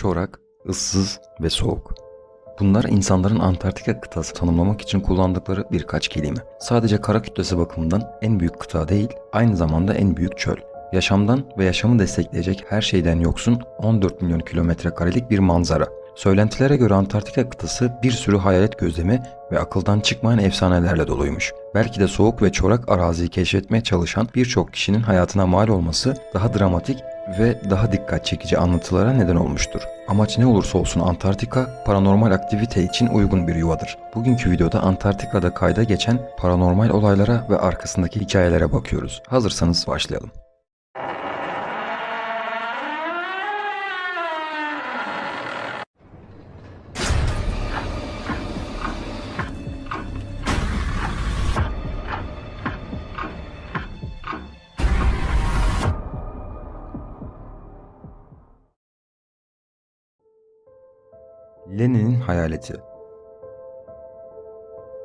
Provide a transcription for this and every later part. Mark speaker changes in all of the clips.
Speaker 1: çorak, ıssız ve soğuk. Bunlar insanların Antarktika kıtası tanımlamak için kullandıkları birkaç kelime. Sadece kara kütlesi bakımından en büyük kıta değil, aynı zamanda en büyük çöl. Yaşamdan ve yaşamı destekleyecek her şeyden yoksun 14 milyon kilometre karelik bir manzara. Söylentilere göre Antarktika kıtası bir sürü hayalet gözlemi ve akıldan çıkmayan efsanelerle doluymuş. Belki de soğuk ve çorak araziyi keşfetmeye çalışan birçok kişinin hayatına mal olması daha dramatik ve daha dikkat çekici anlatılara neden olmuştur. Amaç ne olursa olsun Antarktika, paranormal aktivite için uygun bir yuvadır. Bugünkü videoda Antarktika'da kayda geçen paranormal olaylara ve arkasındaki hikayelere bakıyoruz. Hazırsanız başlayalım. Lenin'in hayaleti.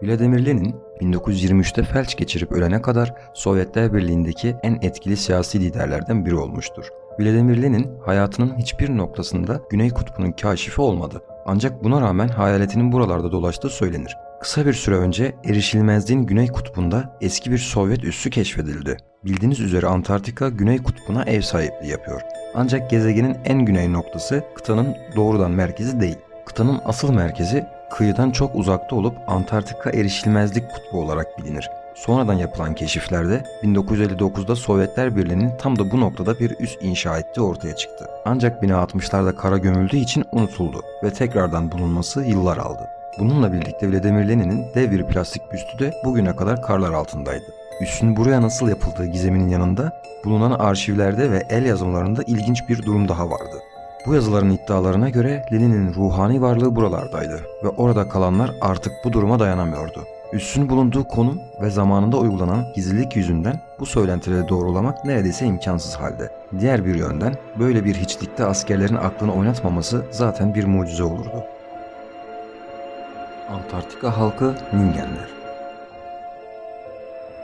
Speaker 1: Vladimir Lenin 1923'te felç geçirip ölene kadar Sovyetler Birliği'ndeki en etkili siyasi liderlerden biri olmuştur. Vladimir Lenin hayatının hiçbir noktasında Güney Kutbu'nun kaşifi olmadı. Ancak buna rağmen hayaletinin buralarda dolaştığı söylenir. Kısa bir süre önce erişilmezliğin Güney Kutbu'nda eski bir Sovyet üssü keşfedildi. Bildiğiniz üzere Antarktika Güney Kutbu'na ev sahipliği yapıyor. Ancak gezegenin en güney noktası kıtanın doğrudan merkezi değil. Kıtanın asıl merkezi kıyıdan çok uzakta olup Antarktika erişilmezlik kutbu olarak bilinir. Sonradan yapılan keşiflerde 1959'da Sovyetler Birliği'nin tam da bu noktada bir üs inşa ettiği ortaya çıktı. Ancak 1960'larda kara gömüldüğü için unutuldu ve tekrardan bulunması yıllar aldı. Bununla birlikte Vladimir Lenin'in dev bir plastik büstü de bugüne kadar karlar altındaydı. Üssün buraya nasıl yapıldığı gizeminin yanında bulunan arşivlerde ve el yazımlarında ilginç bir durum daha vardı. Bu yazıların iddialarına göre Lenin'in ruhani varlığı buralardaydı ve orada kalanlar artık bu duruma dayanamıyordu. Üssün bulunduğu konum ve zamanında uygulanan gizlilik yüzünden bu söylentileri doğrulamak neredeyse imkansız halde. Diğer bir yönden böyle bir hiçlikte askerlerin aklını oynatmaması zaten bir mucize olurdu. Antarktika halkı Ningenler.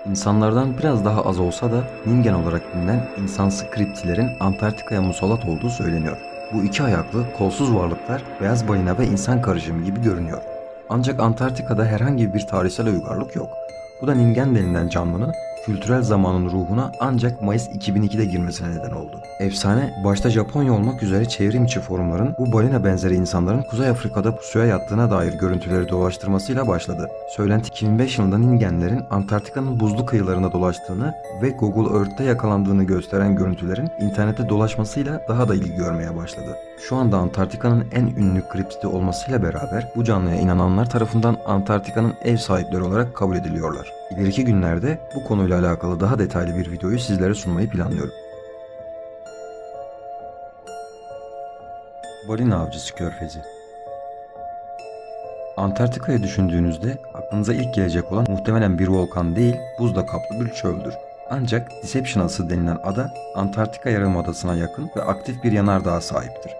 Speaker 1: İnsanlardan biraz daha az olsa da Ningen olarak bilinen insansı kriptilerin Antarktika'ya musallat olduğu söyleniyor. Bu iki ayaklı, kolsuz varlıklar beyaz balina ve insan karışımı gibi görünüyor. Ancak Antarktika'da herhangi bir tarihsel uygarlık yok. Bu da Ningen denilen canlının kültürel zamanın ruhuna ancak Mayıs 2002'de girmesine neden oldu. Efsane, başta Japonya olmak üzere çevrim içi forumların bu balina benzeri insanların Kuzey Afrika'da pusuya yattığına dair görüntüleri dolaştırmasıyla başladı. Söylenti 2005 yılında Ningenlerin Antarktika'nın buzlu kıyılarında dolaştığını ve Google Earth'te yakalandığını gösteren görüntülerin internette dolaşmasıyla daha da ilgi görmeye başladı. Şu anda Antarktika'nın en ünlü kriptidi olmasıyla beraber bu canlıya inananlar tarafından Antarktika'nın ev sahipleri olarak kabul ediliyorlar. İleriki günlerde bu konuyla alakalı daha detaylı bir videoyu sizlere sunmayı planlıyorum. Balina Avcısı Körfezi. Antarktika'yı düşündüğünüzde aklınıza ilk gelecek olan muhtemelen bir volkan değil, buzla kaplı bir çöldür. Ancak Deception Adası denilen ada Antarktika Yarımadası'na yakın ve aktif bir yanardağa sahiptir.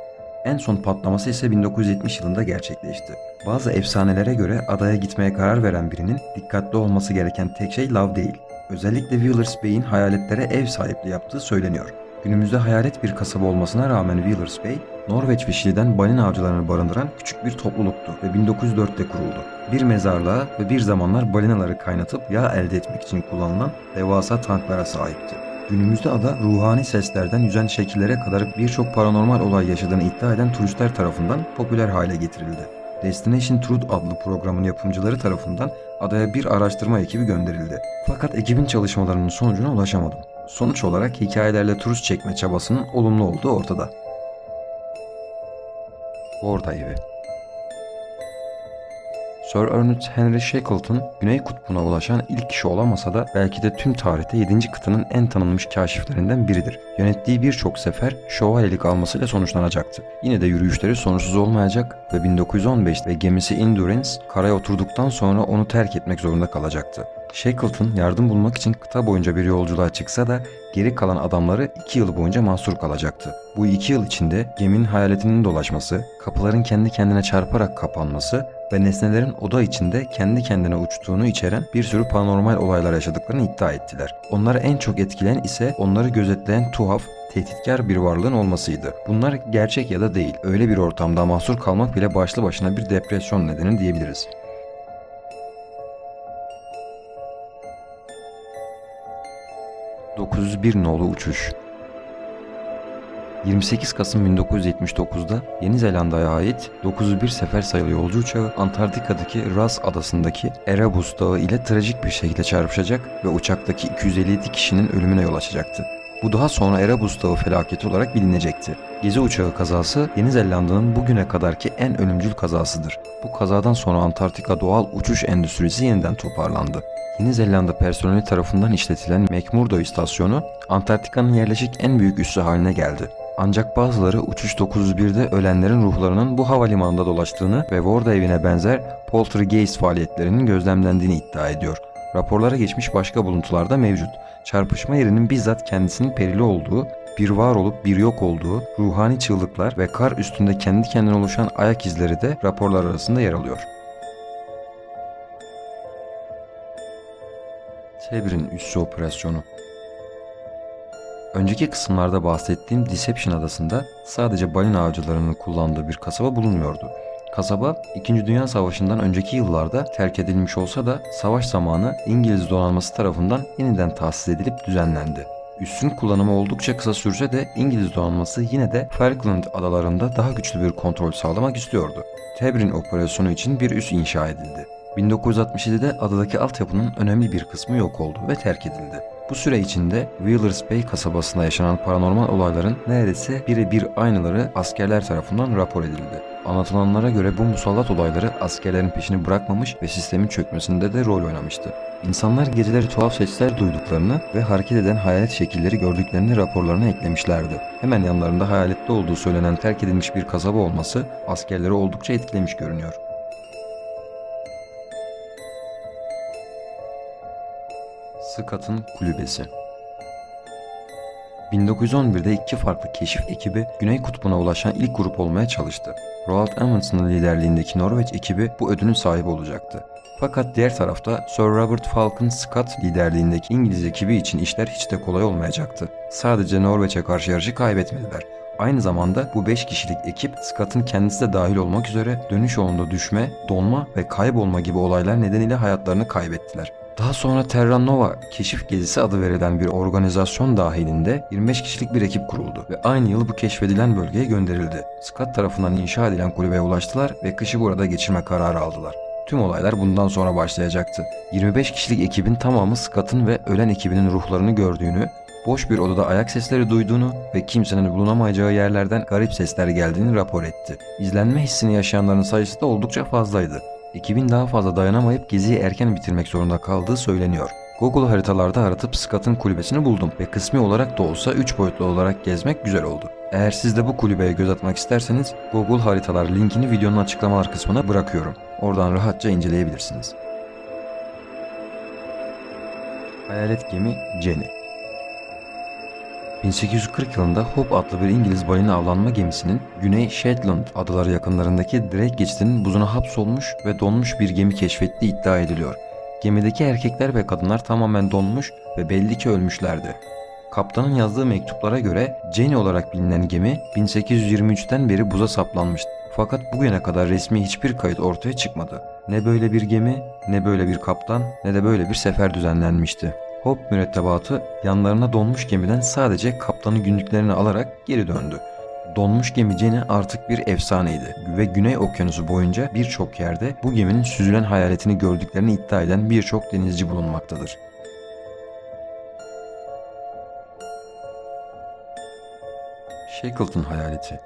Speaker 1: En son patlaması ise 1970 yılında gerçekleşti. Bazı efsanelere göre adaya gitmeye karar veren birinin dikkatli olması gereken tek şey lav değil. Özellikle Wheelers Bay'in hayaletlere ev sahipliği yaptığı söyleniyor. Günümüzde hayalet bir kasaba olmasına rağmen Wheelers Bay, Norveç ve Şili'den balina avcılarını barındıran küçük bir topluluktu ve 1904'te kuruldu. Bir mezarlığa ve bir zamanlar balinaları kaynatıp yağ elde etmek için kullanılan devasa tanklara sahipti. Günümüzde ada ruhani seslerden yüzen şekillere kadar birçok paranormal olay yaşadığını iddia eden turistler tarafından popüler hale getirildi. Destination Truth adlı programın yapımcıları tarafından adaya bir araştırma ekibi gönderildi. Fakat ekibin çalışmalarının sonucuna ulaşamadım. Sonuç olarak hikayelerle turist çekme çabasının olumlu olduğu ortada. Orta Evi. Sir Ernest Henry Shackleton, Güney Kutbu'na ulaşan ilk kişi olamasa da belki de tüm tarihte 7. kıtanın en tanınmış kaşiflerinden biridir. Yönettiği birçok sefer şövalyelik almasıyla sonuçlanacaktı. Yine de yürüyüşleri sonuçsuz olmayacak ve 1915'te gemisi Endurance karaya oturduktan sonra onu terk etmek zorunda kalacaktı. Shackleton yardım bulmak için kıta boyunca bir yolculuğa çıksa da geri kalan adamları 2 yıl boyunca mahsur kalacaktı. Bu 2 yıl içinde geminin hayaletinin dolaşması, kapıların kendi kendine çarparak kapanması ve nesnelerin oda içinde kendi kendine uçtuğunu içeren bir sürü paranormal olaylar yaşadıklarını iddia ettiler. Onları en çok etkileyen ise onları gözetleyen tuhaf, tehditkar bir varlığın olmasıydı. Bunlar gerçek ya da değil. Öyle bir ortamda mahsur kalmak bile başlı başına bir depresyon nedeni diyebiliriz. 901 nolu uçuş. 28 Kasım 1979'da Yeni Zelanda'ya ait 901 sefer sayılı yolcu uçağı Antarktika'daki Ross adasındaki Erebus Dağı ile trajik bir şekilde çarpışacak ve uçaktaki 257 kişinin ölümüne yol açacaktı. Bu daha sonra Erebus Dağı felaketi olarak bilinecekti. Gezi uçağı kazası Yeni Zelanda'nın bugüne kadarki en ölümcül kazasıdır. Bu kazadan sonra Antarktika doğal uçuş endüstrisi yeniden toparlandı. Yeni Zelanda personeli tarafından işletilen McMurdo istasyonu Antarktika'nın yerleşik en büyük üssü haline geldi. Ancak bazıları uçuş 901'de ölenlerin ruhlarının bu havalimanında dolaştığını ve Warda evine benzer poltergeist faaliyetlerinin gözlemlendiğini iddia ediyor. Raporlara geçmiş başka buluntular da mevcut. Çarpışma yerinin bizzat kendisinin perili olduğu, bir var olup bir yok olduğu, ruhani çığlıklar ve kar üstünde kendi kendine oluşan ayak izleri de raporlar arasında yer alıyor. Tebrin üssü operasyonu. Önceki kısımlarda bahsettiğim Deception adasında sadece balina avcılarının kullandığı bir kasaba bulunmuyordu. Kasaba 2. Dünya Savaşı'ndan önceki yıllarda terk edilmiş olsa da savaş zamanı İngiliz donanması tarafından yeniden tahsis edilip düzenlendi. Üssün kullanımı oldukça kısa sürse de İngiliz donanması yine de Falkland adalarında daha güçlü bir kontrol sağlamak istiyordu. Tebrin operasyonu için bir üs inşa edildi. 1967'de adadaki altyapının önemli bir kısmı yok oldu ve terk edildi. Bu süre içinde Wheelers Bay kasabasında yaşanan paranormal olayların neredeyse birebir aynıları askerler tarafından rapor edildi. Anlatılanlara göre bu musallat olayları askerlerin peşini bırakmamış ve sistemin çökmesinde de rol oynamıştı. İnsanlar geceleri tuhaf sesler duyduklarını ve hareket eden hayalet şekilleri gördüklerini raporlarına eklemişlerdi. Hemen yanlarında hayalette olduğu söylenen terk edilmiş bir kasaba olması askerleri oldukça etkilemiş görünüyor. Scott'ın kulübesi. 1911'de 2 farklı keşif ekibi Güney Kutbu'na ulaşan ilk grup olmaya çalıştı. Roald Amundson'un liderliğindeki Norveç ekibi bu ödülün sahibi olacaktı. Fakat diğer tarafta Sir Robert Falcon Scott liderliğindeki İngiliz ekibi için işler hiç de kolay olmayacaktı. Sadece Norveç'e karşı yarışı kaybetmediler. Aynı zamanda bu 5 kişilik ekip Scott'ın kendisi de dahil olmak üzere dönüş yolunda düşme, donma ve kaybolma gibi olaylar nedeniyle hayatlarını kaybettiler. Daha sonra Terra Nova keşif gezisi adı verilen bir organizasyon dahilinde 25 kişilik bir ekip kuruldu ve aynı yıl bu keşfedilen bölgeye gönderildi. Scott tarafından inşa edilen kulübeye ulaştılar ve kışı burada geçirme kararı aldılar. Tüm olaylar bundan sonra başlayacaktı. 25 kişilik ekibin tamamı Scott'ın ve ölen ekibinin ruhlarını gördüğünü, boş bir odada ayak sesleri duyduğunu ve kimsenin bulunamayacağı yerlerden garip sesler geldiğini rapor etti. İzlenme hissini yaşayanların sayısı da oldukça fazlaydı. Ekibin daha fazla dayanamayıp geziyi erken bitirmek zorunda kaldığı söyleniyor. Google haritalarda aratıp Scott'ın kulübesini buldum ve kısmi olarak da olsa 3 boyutlu olarak gezmek güzel oldu. Eğer siz de bu kulübeye göz atmak isterseniz Google haritalar linkini videonun açıklamalar kısmına bırakıyorum. Oradan rahatça inceleyebilirsiniz. Hayalet gemi Jenny. 1840 yılında Hope adlı bir İngiliz balina avlanma gemisinin Güney Shetland adaları yakınlarındaki Drake geçidinin buzuna hapsolmuş ve donmuş bir gemi keşfettiği iddia ediliyor. Gemideki erkekler ve kadınlar tamamen donmuş ve belli ki ölmüşlerdi. Kaptanın yazdığı mektuplara göre Jenny olarak bilinen gemi 1823'ten beri buza saplanmıştı. Fakat bugüne kadar resmi hiçbir kayıt ortaya çıkmadı. Ne böyle bir gemi, ne böyle bir kaptan, ne de böyle bir sefer düzenlenmişti. Hope mürettebatı yanlarına donmuş gemiden sadece kaptanın günlüklerini alarak geri döndü. Donmuş gemi Jenny artık bir efsaneydi ve Güney Okyanusu boyunca birçok yerde bu geminin süzülen hayaletini gördüklerini iddia eden birçok denizci bulunmaktadır. Shackleton hayaleti.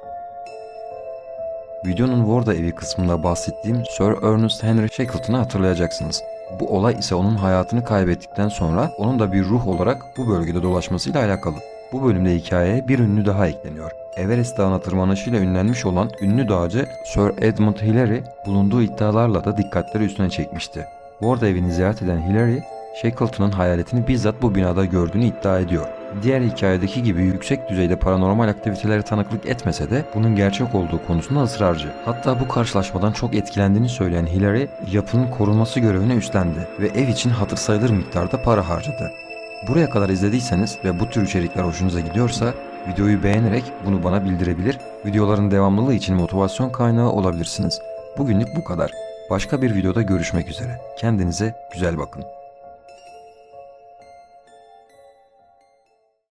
Speaker 1: Videonun Warda evi kısmında bahsettiğim Sir Ernest Henry Shackleton'ı hatırlayacaksınız. Bu olay ise onun hayatını kaybettikten sonra onun da bir ruh olarak bu bölgede dolaşmasıyla alakalı. Bu bölümde hikayeye bir ünlü daha ekleniyor. Everest Dağı'na tırmanışıyla ünlenmiş olan ünlü dağcı Sir Edmund Hillary bulunduğu iddialarla da dikkatleri üstüne çekmişti. Warda evini ziyaret eden Hillary, Shackleton'un hayaletini bizzat bu binada gördüğünü iddia ediyor. Diğer hikayedeki gibi yüksek düzeyde paranormal aktivitelere tanıklık etmese de bunun gerçek olduğu konusunda ısrarcı. Hatta bu karşılaşmadan çok etkilendiğini söyleyen Hillary, yapının korunması görevini üstlendi ve ev için hatır sayılır miktarda para harcadı. Buraya kadar izlediyseniz ve bu tür içerikler hoşunuza gidiyorsa videoyu beğenerek bunu bana bildirebilir, videoların devamlılığı için motivasyon kaynağı olabilirsiniz. Bugünlük bu kadar. Başka bir videoda görüşmek üzere. Kendinize güzel bakın.